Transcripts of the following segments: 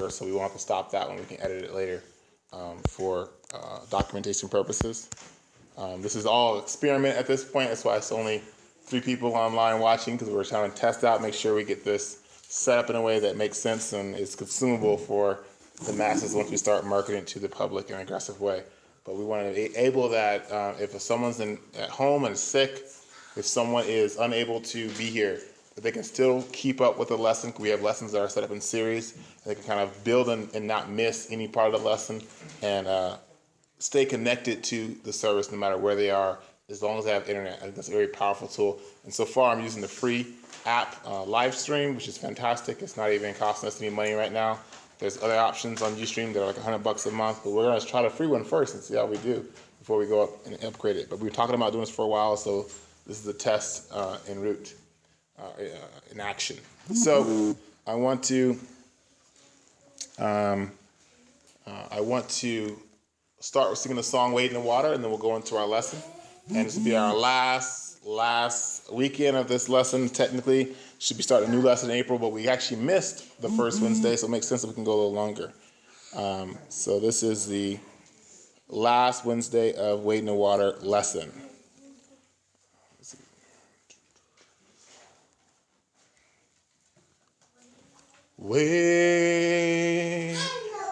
first, so we won't have to stop that one. We can edit it later for documentation purposes. This is all experiment at this point. That's why it's only 3 people online watching, because we're trying to test out, make sure we get this set up in a way that makes sense and is consumable for the masses once we start marketing to the public in an aggressive way. But we want to enable that if someone's at home and sick, if someone is unable to be here, that they can still keep up with the lesson. We have lessons that are set up in series, and they can kind of build and not miss any part of the lesson, and stay connected to the service no matter where they are, as long as they have internet. I think that's a very powerful tool. And so far, I'm using the free app Livestream, which is fantastic. It's not even costing us any money right now. There's other options on Ustream that are like $100 a month, but we're going to try the free one first and see how we do before we go up and upgrade it. But we were talking about doing this for a while, so this is a test en route, in action. So I want to start with singing the song "Wade in the Water," and then we'll go into our lesson. And this will be our last weekend of this lesson. Technically, should be starting a new lesson in April, but we actually missed the first Wednesday, so it makes sense that we can go a little longer. So this is the last Wednesday of Wade in the Water lesson. Wade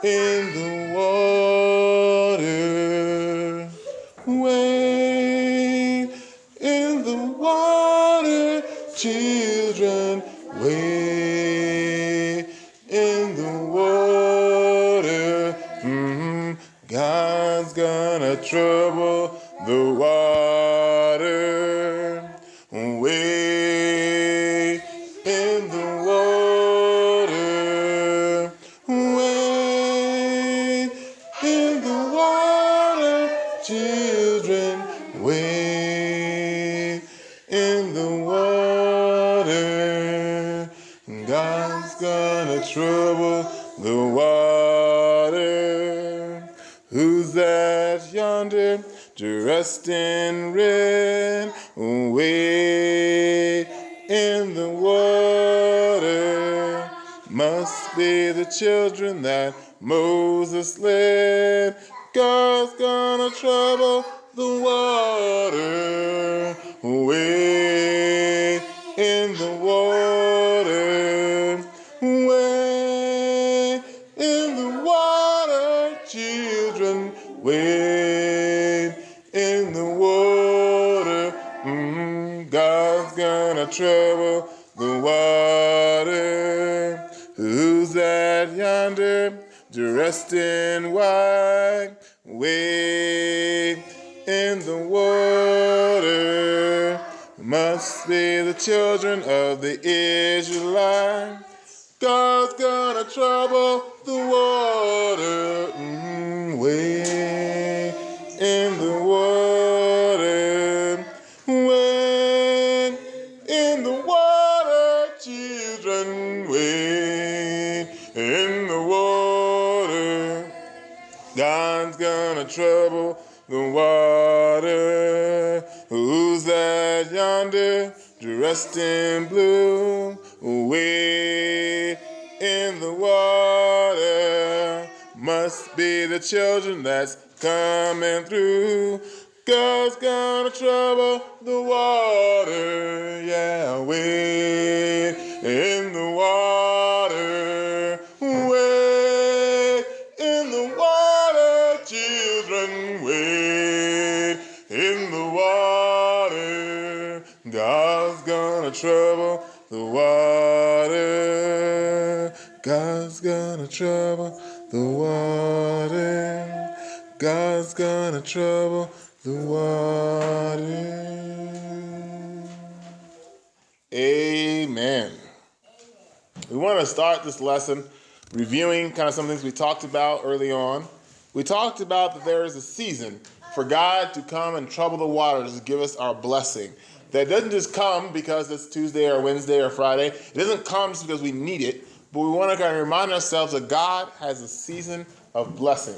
in the water, wade in the water, children, wade in the water. God's gonna trouble the water. Wade in the water, wade in the water, children, wade in the water. God's gonna trouble the water. Who's that yonder, dressed in red, wade in the water? Must be the children that Moses led. God's gonna trouble the water. Wade in the water, wade in the water, children, wade in the water. God's gonna trouble the water. Who's that yonder, dressed in white, wade in the water? Must be the children of the Israelites. God's gonna trouble the water. Wade in the water, wade in the water, children, wade in the water. God's gonna trouble the water. Who's that yonder, dressed in blue, wade in the water? Must be the children that's coming through. God's gonna trouble the water. Yeah, wade in the water, wade in the water, children, wade in the water. God's gonna trouble the water. God's gonna trouble the water. God's gonna trouble the water. Amen. We want to start this lesson reviewing kind of some things we talked about early on. We talked about that there is a season for God to come and trouble the waters to give us our blessing. That doesn't just come because it's Tuesday or Wednesday or Friday. It doesn't come just because we need it, but we want to kind of remind ourselves that God has a season of blessing.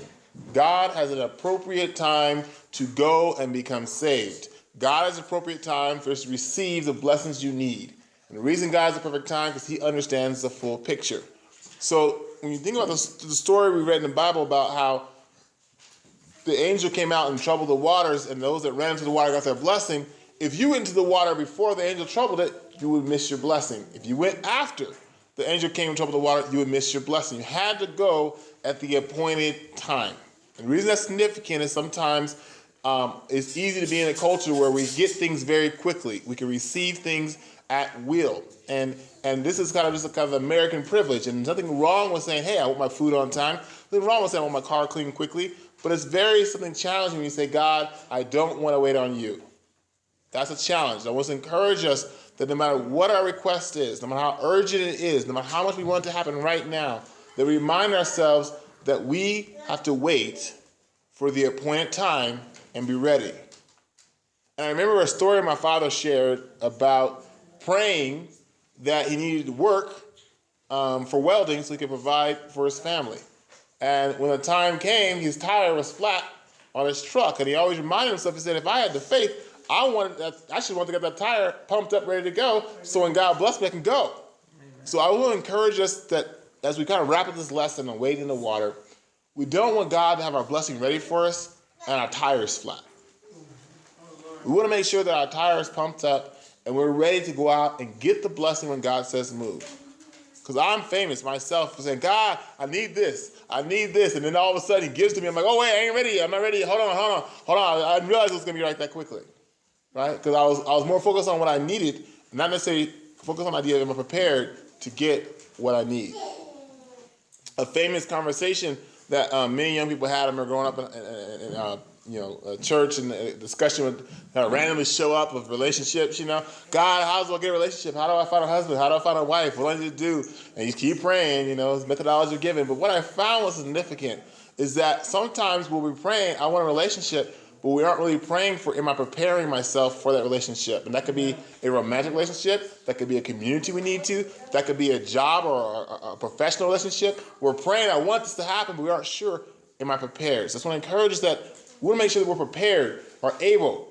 God has an appropriate time to go and become saved. God has an appropriate time for us to receive the blessings you need. And the reason God has the perfect time is because he understands the full picture. So when you think about the story we read in the Bible about how the angel came out and troubled the waters, and those that ran into the water got their blessing. If you went into the water before the angel troubled it, you would miss your blessing. If you went after the angel came and troubled the water, you would miss your blessing. You had to go at the appointed time. And the reason that's significant is sometimes it's easy to be in a culture where we get things very quickly. We can receive things at will. And this is kind of just a kind of American privilege. And there's nothing wrong with saying, hey, I want my food on time. Nothing wrong with saying I want my car cleaned quickly. But it's very something challenging when you say, God, I don't want to wait on you. That's a challenge. I want to encourage us that no matter what our request is, no matter how urgent it is, no matter how much we want it to happen right now, that we remind ourselves that we have to wait for the appointed time and be ready. And I remember a story my father shared about praying that he needed work for welding so he could provide for his family. And when the time came, his tire was flat on his truck. And he always reminded himself, he said, if I had the faith, I should want to get that tire pumped up, ready to go, so when God bless me, I can go. Amen. So I will encourage us that as we kind of wrap up this lesson on wading in the water, we don't want God to have our blessing ready for us and our tires flat. We want to make sure that our tire is pumped up and we're ready to go out and get the blessing when God says move. Because I'm famous myself for saying, God, I need this. And then all of a sudden he gives to me. I'm like, oh, wait, I ain't ready. I'm not ready. Hold on. I didn't realize it was going to be right that quickly. Right? Because I was more focused on what I needed, not necessarily focused on the idea that I'm prepared to get what I need. A famous conversation that many young people had when they were growing up in church, and a discussion would randomly show up of relationships. God, how do I get a relationship? How do I find a husband? How do I find a wife? What do I need to do? And you keep praying. His methodology are given. But what I found was significant is that sometimes when we're praying, I want a relationship, but we aren't really praying for, am I preparing myself for that relationship? And that could be a romantic relationship. That could be a community we need to. That could be a job or a professional relationship. We're praying, I want this to happen, but we aren't sure, am I prepared? So I just want to encourage us that we want to make sure that we're prepared, are able,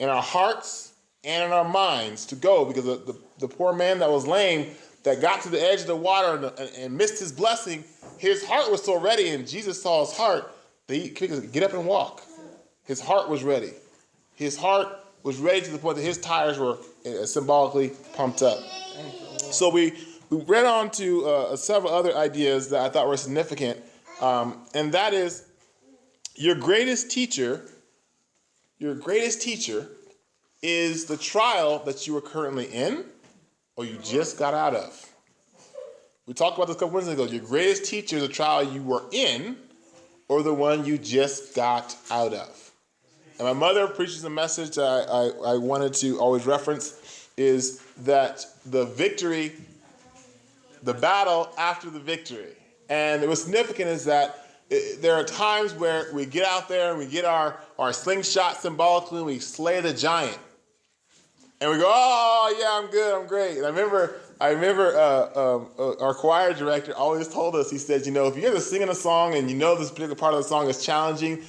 in our hearts and in our minds to go. Because the poor man that was lame, that got to the edge of the water and missed his blessing, his heart was so ready, and Jesus saw his heart, that he could get up and walk. His heart was ready. His heart was ready to the point that his tires were symbolically pumped up. So we read on to several other ideas that I thought were significant, and that is your greatest teacher is the trial that you are currently in or you just got out of. We talked about this a couple Wednesdays ago. Your greatest teacher is the trial you were in or the one you just got out of. And my mother preaches a message that I wanted to always reference, is that the battle after the victory. And what's significant is that there are times where we get out there and we get our slingshot symbolically and we slay the giant. And we go, oh, yeah, I'm good, I'm great. And I remember our choir director always told us, he said, if you're singing a song and this particular part of the song is challenging,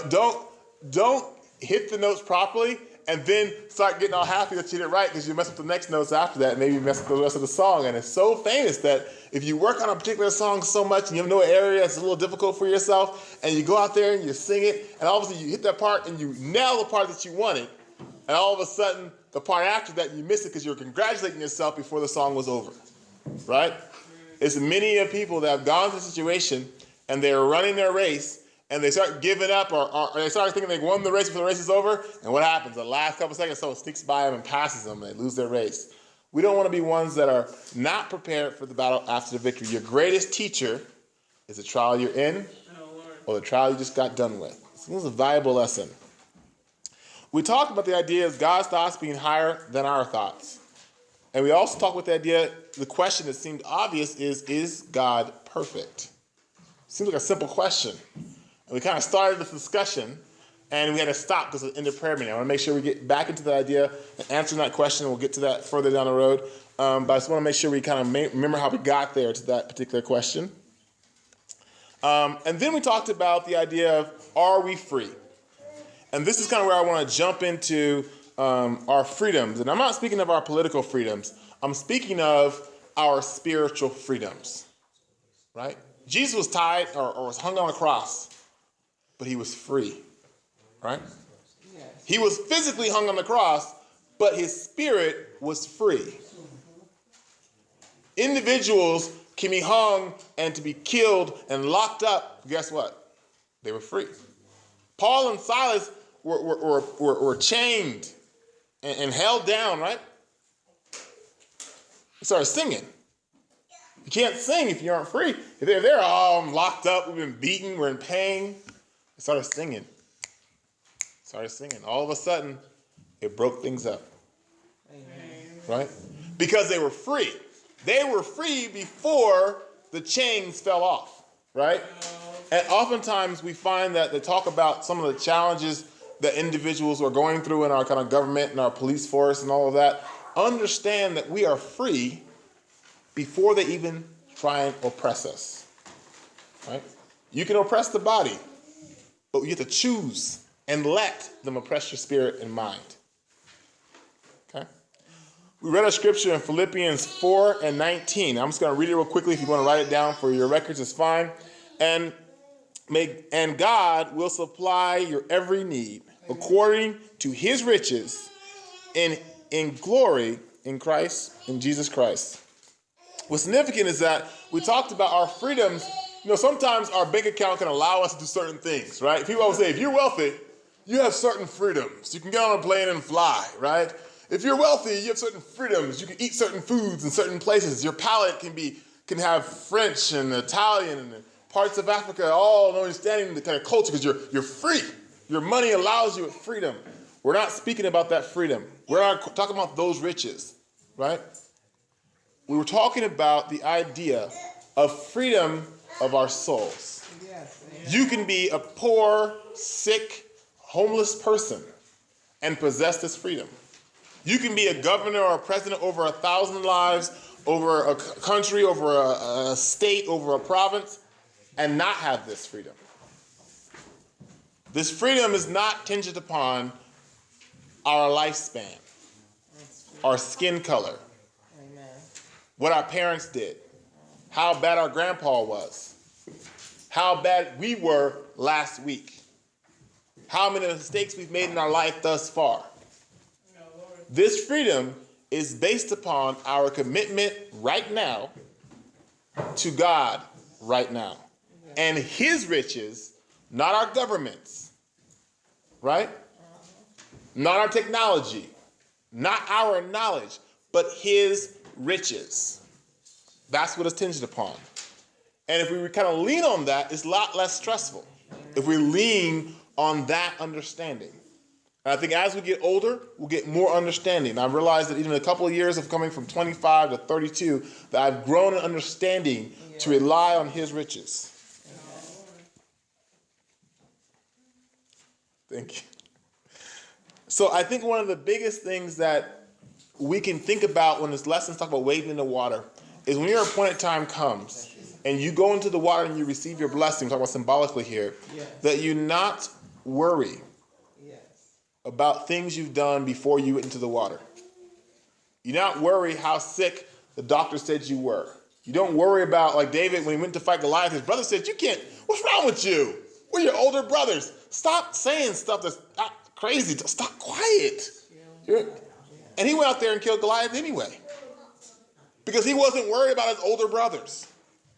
don't hit the notes properly and then start getting all happy that you did it right, because you mess up the next notes after that and maybe mess up the rest of the song. And it's so famous that if you work on a particular song so much and you know an area that's a little difficult for yourself, and you go out there and you sing it, and all of a sudden you hit that part and you nail the part that you wanted, and all of a sudden the part after that you miss it because you were congratulating yourself before the song was over, right? It's many of people that have gone through a situation and they're running their race, and they start giving up, or they start thinking they won the race before the race is over, and what happens? The last couple seconds, someone sneaks by them and passes them, and they lose their race. We don't want to be ones that are not prepared for the battle after the victory. Your greatest teacher is the trial you're in or the trial you just got done with. So this is a valuable lesson. We talked about the idea of God's thoughts being higher than our thoughts. And we also talked about the idea, the question that seemed obvious is God perfect? Seems like a simple question. And we kind of started this discussion, and we had to stop because of the end of prayer meeting. I want to make sure we get back into the idea and answering that question. We'll get to that further down the road. But I just want to make sure we kind of remember how we got there to that particular question. And then we talked about the idea of, are we free? And this is kind of where I want to jump into our freedoms. And I'm not speaking of our political freedoms. I'm speaking of our spiritual freedoms. right? Jesus was tied or was hung on a cross, but he was free, right? Yes. He was physically hung on the cross, but his spirit was free. Individuals can be hung and to be killed and locked up. Guess what? They were free. Paul and Silas were chained and held down, right? They started singing. You can't sing if you aren't free. If they're all locked up, we've been beaten, we're in pain. They started singing. All of a sudden, it broke things up. Amen. Right? Because they were free. They were free before the chains fell off. Right? And oftentimes we find that they talk about some of the challenges that individuals are going through in our kind of government and our police force and all of that. Understand that we are free before they even try and oppress us. Right? You can oppress the body, but you have to choose and let them oppress your spirit and mind. Okay? We read a scripture in Philippians 4:19. I'm just going to read it real quickly. If you want to write it down for your records, it's fine. And God will supply your every need according to his riches in glory in Christ, in Jesus Christ. What's significant is that we talked about our freedoms. You know, sometimes our bank account can allow us to do certain things, right? People always say, if you're wealthy, you have certain freedoms. You can get on a plane and fly, right? If you're wealthy, you have certain freedoms. You can eat certain foods in certain places. Your palate can have French and Italian and parts of Africa, all understanding the kind of culture because you're free. Your money allows you freedom. We're not speaking about that freedom. We're not talking about those riches, right? We were talking about the idea of freedom of our souls. Yes. You can be a poor, sick, homeless person and possess this freedom. You can be a governor or a president over 1,000 lives, over a country, over a state, over a province, and not have this freedom. This freedom is not tinged upon our lifespan, our skin color, Amen. what our parents did, how bad our grandpa was, how bad we were last week, how many mistakes we've made in our life thus far. This freedom is based upon our commitment right now to God right now. And his riches, not our governments, right? Not our technology, not our knowledge, but his riches. That's what it's tinged upon. And if we kind of lean on that, it's a lot less stressful. If we lean on that understanding. And I think as we get older, we'll get more understanding. I've realized that even a couple of years of coming from 25 to 32, that I've grown in understanding to rely on his riches. Thank you. So I think one of the biggest things that we can think about when this lessons talk about wading in the water is when your appointed time comes and you go into the water and you receive your blessing, talking about symbolically here, that you not worry about things you've done before you went into the water. You not worry how sick the doctor said you were. You don't worry about, like David, when he went to fight Goliath, his brother said, what's wrong with you? We're your older brothers. Stop saying stuff that's not crazy. Stop quiet. And he went out there and killed Goliath anyway. Because he wasn't worried about his older brothers.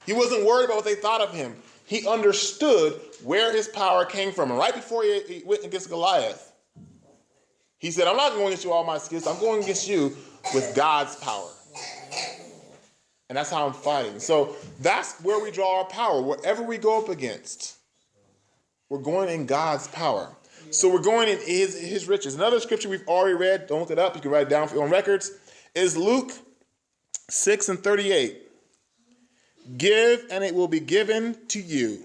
He wasn't worried about what they thought of him. He understood where his power came from. And right before he went against Goliath, he said, I'm not going against you all my skills. I'm going against you with God's power. And that's how I'm fighting. So that's where we draw our power. Wherever we go up against, we're going in God's power. So we're going in his riches. Another scripture we've already read, don't look it up, you can write it down for your own records, is Luke 6:38. Give, and it will be given to you.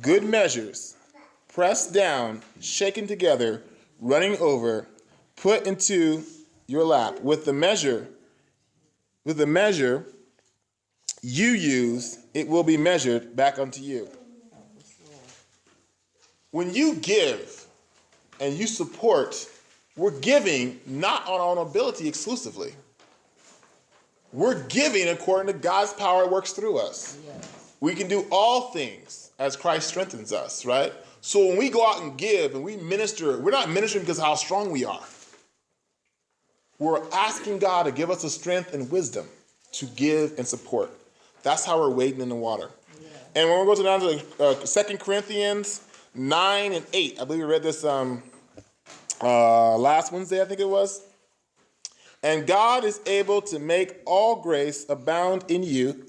Good measures, pressed down, shaken together, running over, put into your lap. With the measure you use, it will be measured back unto you. When you give and you support, we're giving not on our own ability exclusively. We're giving according to God's power that works through us. Yes. We can do all things as Christ strengthens us, right? So when we go out and give and we minister, we're not ministering because of how strong we are. We're asking God to give us the strength and wisdom to give and support. That's how we're wading in the water. Yeah. And when we go down to 2 Corinthians 9 and 8, I believe we read this last Wednesday, I think it was. And God is able to make all grace abound in you,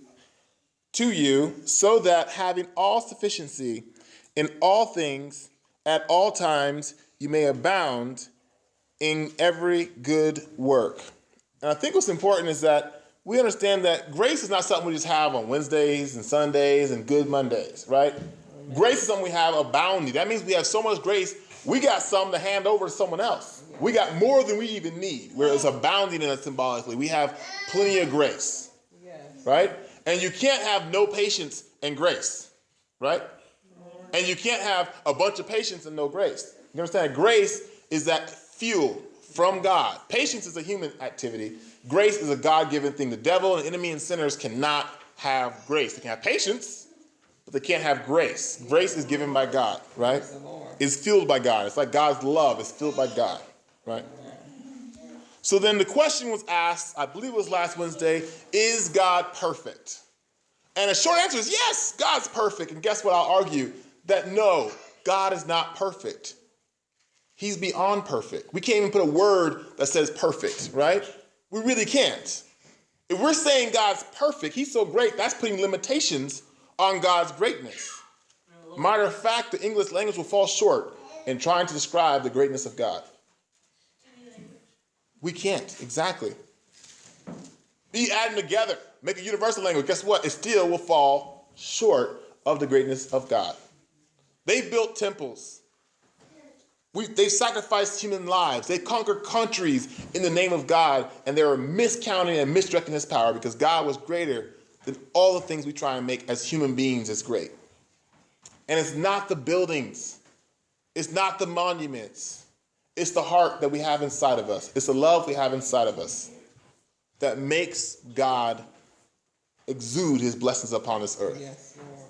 to you, so that having all sufficiency in all things at all times, you may abound in every good work. And I think what's important is that we understand that grace is not something we just have on Wednesdays and Sundays and good Mondays, right? Amen. Grace is something we have abounding. That means we have so much grace, we got some to hand over to someone else. Yeah. We got more than we even need, where it's abounding in us symbolically. We have plenty of grace, yes. Right? And you can't have no patience and grace, right? And you can't have a bunch of patience and no grace. You understand? Grace is that fuel from God. Patience is a human activity. Grace is a God-given thing. The devil and enemy and sinners cannot have grace. They can have patience, but they can't have grace. Grace is given by God, right? It's fueled by God. It's like God's love is fueled by God, right? So then the question was asked, I believe it was last Wednesday, is God perfect? And the short answer is yes, God's perfect. And guess what? I'll argue that no, God is not perfect. He's beyond perfect. We can't even put a word that says perfect, right? We really can't. If we're saying God's perfect, he's so great, that's putting limitations on God's greatness. Matter of fact, the English language will fall short in trying to describe the greatness of God. We can't, exactly. Be adding together, make a universal language. Guess what? It still will fall short of the greatness of God. They built temples. They sacrificed human lives. They conquered countries in the name of God, and they were miscounting and misdirecting his power because God was greater than all the things we try and make as human beings as great. And it's not the buildings. It's not the monuments. It's the heart that we have inside of us. It's the love we have inside of us that makes God exude his blessings upon this earth. Yes, Lord.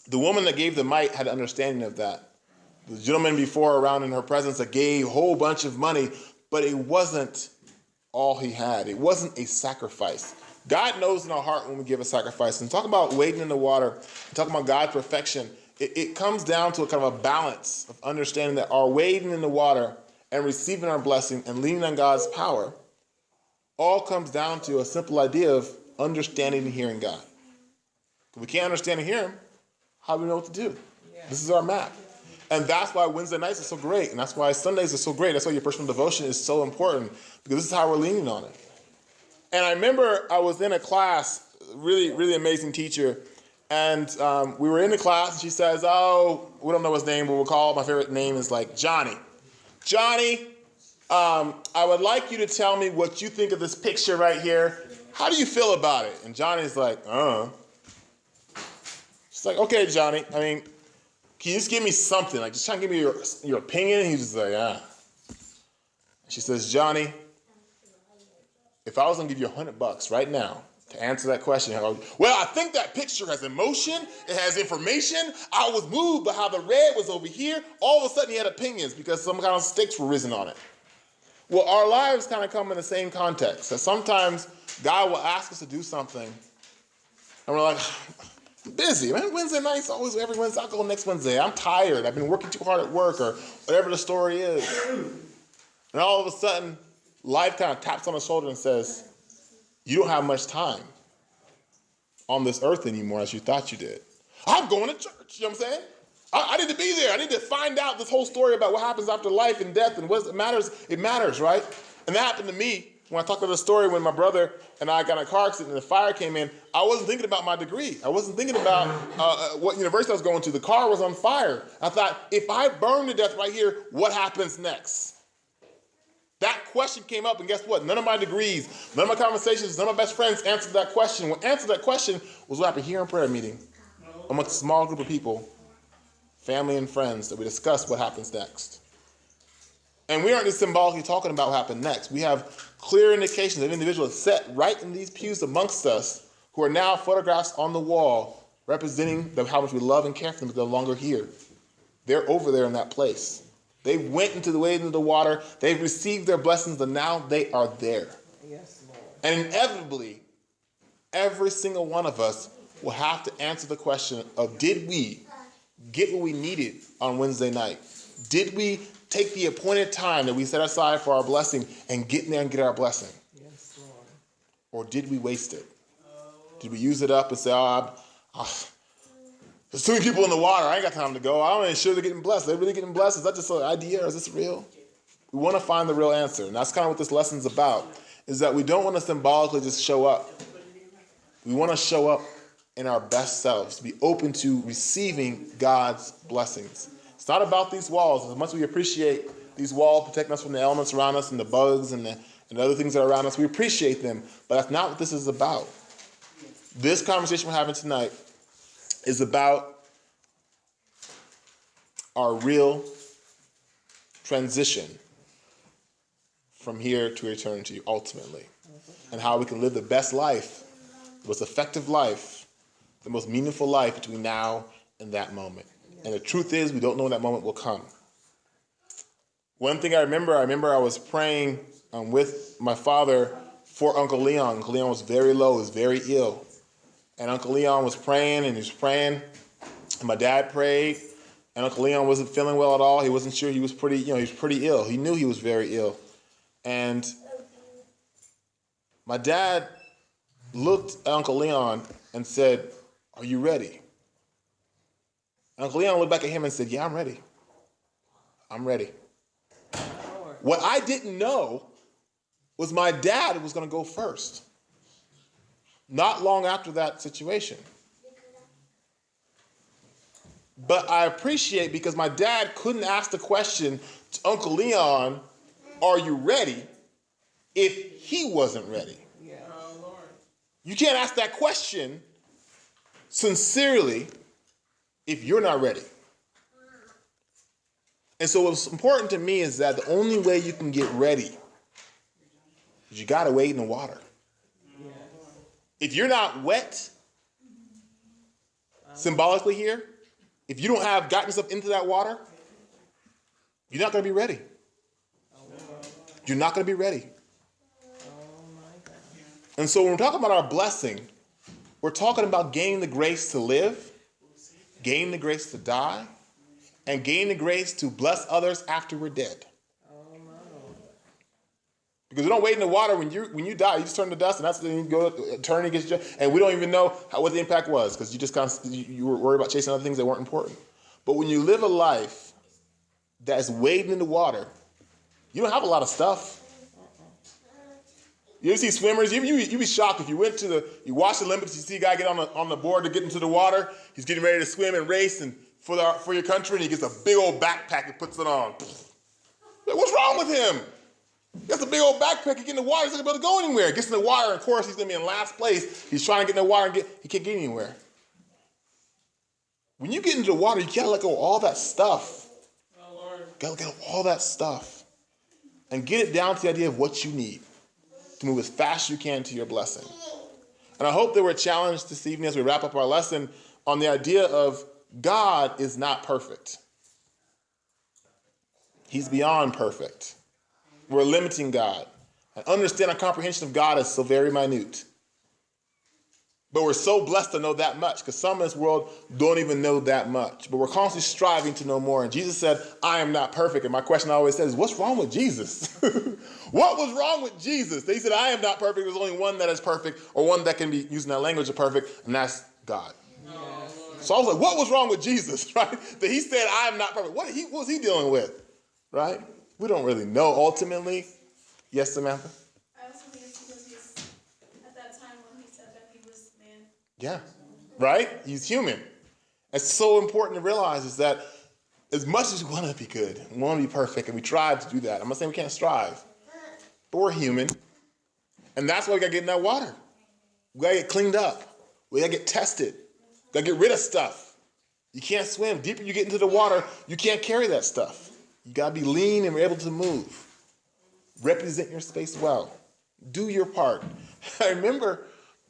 The woman that gave the mite had an understanding of that. The gentleman before around in her presence that gave a whole bunch of money, but it wasn't all he had. It wasn't a sacrifice. God knows in our heart when we give a sacrifice. And talking about wading in the water, talking about God's perfection, it comes down to a kind of a balance of understanding that our wading in the water and receiving our blessing and leaning on God's power all comes down to a simple idea of understanding and hearing God. If we can't understand and hear him, how do we know what to do? Yeah. This is our map. And that's why Wednesday nights are so great. And that's why Sundays are so great. That's why your personal devotion is so important. Because this is how we're leaning on it. And I remember I was in a class, really, really amazing teacher. And we were in the class and she says, oh, we don't know his name, but we'll call my favorite name is like Johnny. Johnny, I would like you to tell me what you think of this picture right here. How do you feel about it? And Johnny's like, She's like, okay, Johnny, I mean, can you just give me something? Like, just try and give me your opinion. And he's just like, yeah. She says, Johnny, if I was going to give you $100 right now to answer that question, I go, well, I think that picture has emotion. It has information. I was moved by how the red was over here. All of a sudden, he had opinions because some kind of stakes were risen on it. Well, our lives kind of come in the same context. That sometimes God will ask us to do something, and we're like, busy, man. Wednesday nights, always every Wednesday. I'll go next Wednesday. I'm tired. I've been working too hard at work or whatever the story is. And all of a sudden, life kind of taps on the shoulder and says, you don't have much time on this earth anymore as you thought you did. I'm going to church. You know what I'm saying? I need to be there. I need to find out this whole story about what happens after life and death and what matters. It matters, right? And that happened to me when I talked about the story when my brother and I got in a car accident and the fire came in. I wasn't thinking about my degree. I wasn't thinking about what university I was going to. The car was on fire. I thought, if I burn to death right here, what happens next? That question came up, and guess what? None of my degrees, none of my conversations, none of my best friends answered that question. What answered that question was what happened here in prayer meeting amongst a small group of people, family and friends, that we discussed what happens next. And we aren't just symbolically talking about what happened next. We have clear indications of individuals set right in these pews amongst us who are now photographs on the wall representing how much we love and care for them, but they're no longer here. They're over there in that place. They went into the water. They've received their blessings, and now they are there. Yes, Lord. And inevitably, every single one of us will have to answer the question of, did we get what we needed on Wednesday night? Did we take the appointed time that we set aside for our blessing and get in there and get our blessing? Yes, Lord. Or did we waste it? Did we use it up and say, there's too many people in the water. I ain't got time to go. I'm not even sure they're getting blessed. Are they really getting blessed? Is that just an idea, or is this real? We want to find the real answer. And that's kind of what this lesson's about, is that we don't want to symbolically just show up. We want to show up in our best selves, to be open to receiving God's blessings. It's not about these walls. As much as we appreciate these walls protecting us from the elements around us and the bugs and the other things that are around us, we appreciate them, but that's not what this is about. This conversation we're having tonight is about our real transition from here to eternity, ultimately, and how we can live the best life, the most effective life, the most meaningful life between now and that moment. And the truth is, we don't know when that moment will come. One thing I remember I was praying with my father for Uncle Leon. Uncle Leon was very low, was very ill. And Uncle Leon was praying, and he was praying. And my dad prayed, and Uncle Leon wasn't feeling well at all. He wasn't sure. He was pretty ill. He knew he was very ill. And my dad looked at Uncle Leon and said, "Are you ready?" And Uncle Leon looked back at him and said, "Yeah, I'm ready. I'm ready." Lord. What I didn't know was my dad was going to go first. Not long after that situation. But I appreciate, because my dad couldn't ask the question to Uncle Leon, "Are you ready?" if he wasn't ready. Yeah. You can't ask that question sincerely if you're not ready. And so what's important to me is that the only way you can get ready is you got to wade in the water. Yes. If you're not wet, symbolically here, if you don't have gotten yourself into that water, you're not going to be ready. You're not going to be ready. Oh my God. And so when we're talking about our blessing, we're talking about gaining the grace to live, gaining the grace to die, and gaining the grace to bless others after we're dead. Oh my Lord. Because we don't wait in the water when you die. You just turn to dust, and that's when you go turn against you. And we don't even know what the impact was, because you just you were worried about chasing other things that weren't important. But when you live a life that is wading in the water, you don't have a lot of stuff. You ever see swimmers? You'd be shocked if you watch the Olympics, you see a guy get on the board to get into the water. He's getting ready to swim and race and for your country, and he gets a big old backpack and puts it on. Like, what's wrong with him? He has a big old backpack. He get in the water. He's not going to be able to go anywhere. Gets in the water, and of course, he's going to be in last place. He's trying to get in the water, and he can't get anywhere. When you get into the water, you got to let go of all that stuff. Oh Lord. Got to let go of all that stuff and get it down to the idea of what you need to move as fast as you can to your blessing. And I hope that we're challenged this evening as we wrap up our lesson on the idea of God is not perfect. He's beyond perfect. We're limiting God. And understand our comprehension of God is so very minute. But we're so blessed to know that much, because some in this world don't even know that much. But we're constantly striving to know more. And Jesus said, "I am not perfect." And my question I always says, what's wrong with Jesus? What was wrong with Jesus? He said, "I am not perfect. There's only one that is perfect," or one that can be using that language of perfect, and that's God. Yes. So I was like, what was wrong with Jesus, right? That he said, "I am not perfect." What was he dealing with, right? We don't really know ultimately. Yes, Samantha? I also think it's because he's, at that time when he said that, he was man. Yeah, right? He's human. It's so important to realize is that as much as we want to be good, we want to be perfect, and we strive to do that. I'm not saying we can't strive, but we're human. And that's why we got to get in that water. We got to get cleaned up. We got to get tested. We got to get rid of stuff. You can't swim. Deeper you get into the water, you can't carry that stuff. You got to be lean and able to move. Represent your space well. Do your part. I remember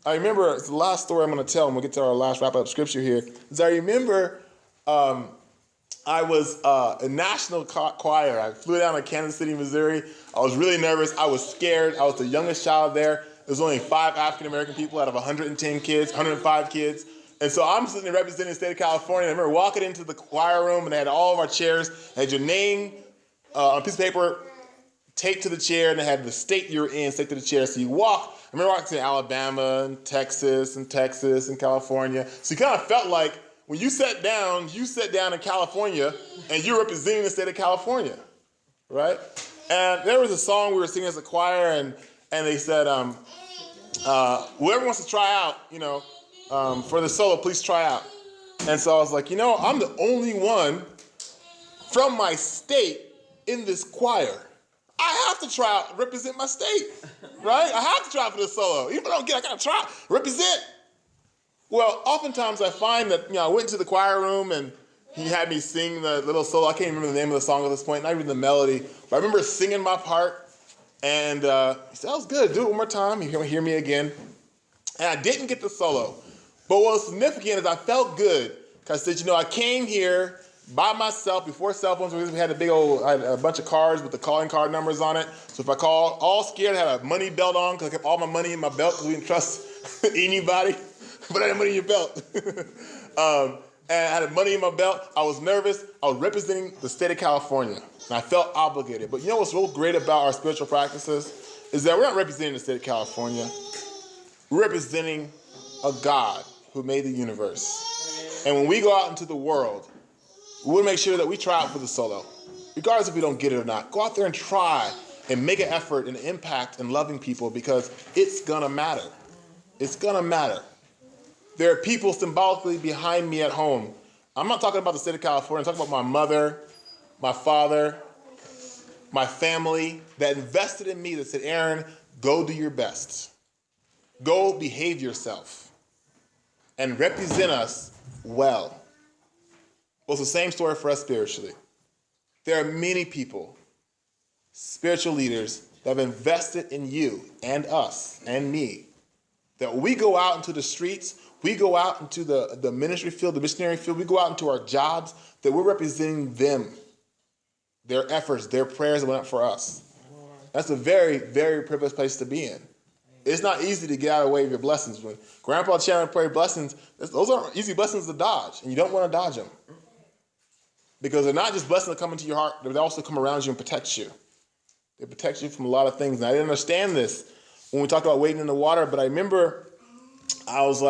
I remember, it's the last story I'm going to tell, and we'll get to our last wrap-up scripture here, is I remember I was a national choir. I flew down to Kansas City, Missouri. I was really nervous. I was scared. I was the youngest child there. There was only 5 African-American people out of 110 kids, 105 kids. And so I'm sitting there representing the state of California. I remember walking into the choir room, and they had all of our chairs. They had your name on a piece of paper taped to the chair, and they had the state you were in taped to the chair. So you walk. I remember walking to Alabama and Texas and California. So you kind of felt like when you sat down in California, and you're representing the state of California, right? And there was a song we were singing as a choir, and they said, whoever wants to try out, for the solo, please try out. And so I was like, I'm the only one from my state in this choir. I have to try out, represent my state, right? I have to try out for the solo. Even if I don't get it, I gotta try, represent. Well, oftentimes I find that, I went to the choir room and he had me sing the little solo. I can't remember the name of the song at this point, not even the melody. But I remember singing my part, and he said, that was good, do it one more time. You hear me again. And I didn't get the solo. But what was significant is I felt good, because I said, I came here by myself before cell phones. We had a bunch of cards with the calling card numbers on it. So if I called, all scared, I had a money belt on because I kept all my money in my belt because we didn't trust anybody. But I had money in your belt. And I had money in my belt. I was nervous. I was representing the state of California. And I felt obligated. But you know what's real great about our spiritual practices is that we're not representing the state of California. We're representing a God who made the universe. And when we go out into the world, we want to make sure that we try out for the solo. Regardless if we don't get it or not. Go out there and try and make an effort and impact in loving people, because it's going to matter. It's going to matter. There are people symbolically behind me at home. I'm not talking about the state of California. I'm talking about my mother, my father, my family that invested in me, that said, Aaron, go do your best. Go behave yourself and represent us well. Well, it's the same story for us spiritually. There are many people, spiritual leaders, that have invested in you and us and me, that we go out into the streets, we go out into the ministry field, the missionary field, we go out into our jobs, that we're representing them, their efforts, their prayers that went up for us. That's a very, very privileged place to be in. It's not easy to get out of the way of your blessings. When Grandpa Chandler prayed blessings, those aren't easy blessings to dodge, and you don't want to dodge them. Because they're not just blessings that come into your heart, they also come around you and protect you. They protect you from a lot of things. And I didn't understand this when we talked about wading in the water, but I remember I was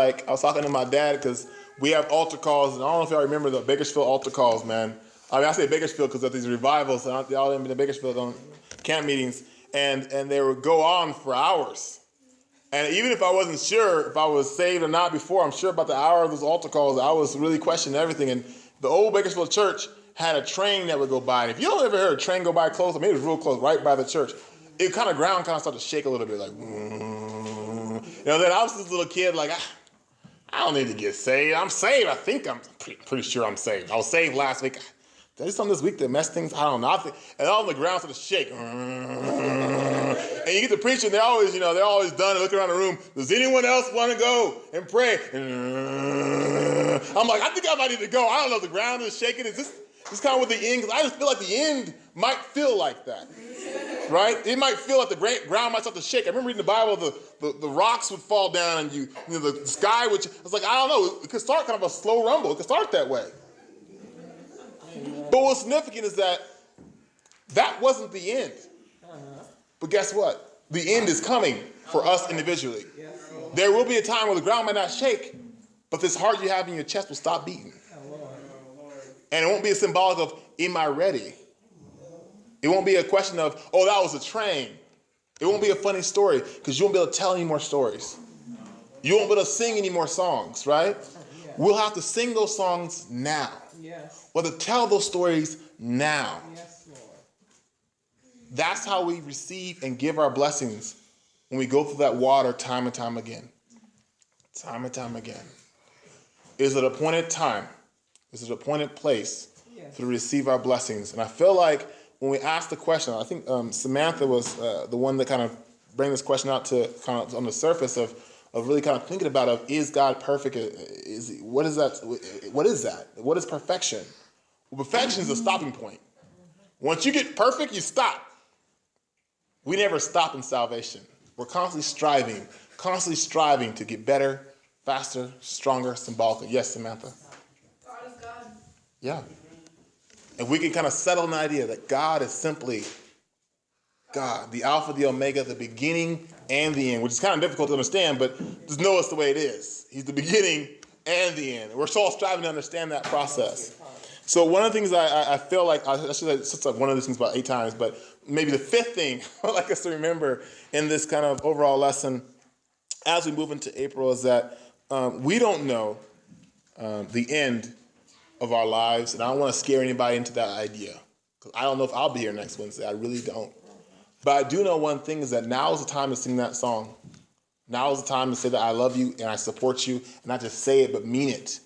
talking to my dad, because we have altar calls, and I don't know if y'all remember the Bakersfield altar calls, man. I say Bakersfield because of these revivals, and y'all didn't be in Bakersfield on camp meetings, and they would go on for hours. And even if I wasn't sure if I was saved or not before, I'm sure about the hour of those altar calls, I was really questioning everything. And the old Bakersfield church had a train that would go by. And if you don't ever heard a train go by close, I mean, it was real close, right by the church, it ground started to shake a little bit, like, then I was this little kid, like, I don't need to get saved. I'm saved. I think I'm pretty sure I'm saved. I was saved last week. Did I do something this week that messed things? I don't know. And all on the ground started to shake. And you get the preacher, they're always done and looking around the room. Does anyone else want to go and pray? I'm like, I think I might need to go. I don't know. The ground is shaking. Is this kind of what the end? Because I just feel like the end might feel like that, right? It might feel like the ground might start to shake. I remember reading the Bible, the rocks would fall down, and the sky would. I was like, I don't know. It could start kind of a slow rumble. It could start that way. But what's significant is that wasn't the end. But guess what? The end is coming for us individually. There will be a time where the ground might not shake, but this heart you have in your chest will stop beating. And it won't be a symbolic of, am I ready? It won't be a question of, oh, that was a train. It won't be a funny story, because you won't be able to tell any more stories. You won't be able to sing any more songs, right? We'll have to sing those songs now. Yes. Or to tell those stories now. Yes, Lord. That's how we receive and give our blessings when we go through that water time and time again. Time and time again. Is it appointed time? Is it appointed place to receive our blessings? And I feel like when we ask the question, I think Samantha was the one that kind of bring this question out to kind of on the surface of of really kind of thinking about is God perfect? What is that? What is that? What is perfection? Well, perfection is a stopping point. Once you get perfect, you stop. We never stop in salvation. We're constantly striving to get better, faster, stronger, symbolically. Yes, Samantha? God is God. Yeah. And we can kind of settle on the idea that God is simply God, the Alpha, the Omega, the beginning and the end, which is kind of difficult to understand, but just know it's the way it is. He's the beginning and the end. We're all striving to understand that process. So one of the things I feel like, I should say it's like one of these things about 8 times, but maybe the 5th thing I'd like us to remember in this kind of overall lesson as we move into April is that we don't know the end of our lives, and I don't want to scare anybody into that idea. Because I don't know if I'll be here next Wednesday. I really don't. But I do know one thing is that now is the time to sing that song. Now is the time to say that I love you and I support you, and not just say it, but mean it.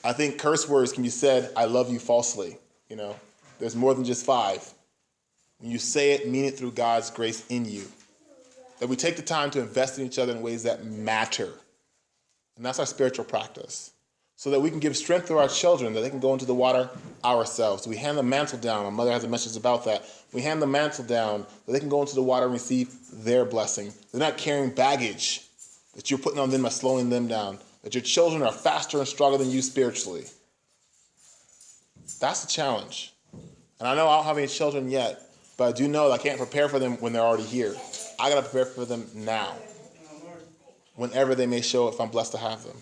I think curse words can be said, I love you falsely. You know, there's more than just 5. When you say it, mean it through God's grace in you. That we take the time to invest in each other in ways that matter. And that's our spiritual practice. So that we can give strength to our children, that they can go into the water ourselves. We hand the mantle down. My mother has a message about that. We hand the mantle down, that they can go into the water and receive their blessing. They're not carrying baggage that you're putting on them by slowing them down. That your children are faster and stronger than you spiritually. That's the challenge. And I know I don't have any children yet, but I do know that I can't prepare for them when they're already here. I got to prepare for them now, whenever they may show, if I'm blessed to have them.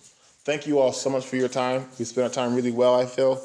Thank you all so much for your time. We spent our time really well, I feel.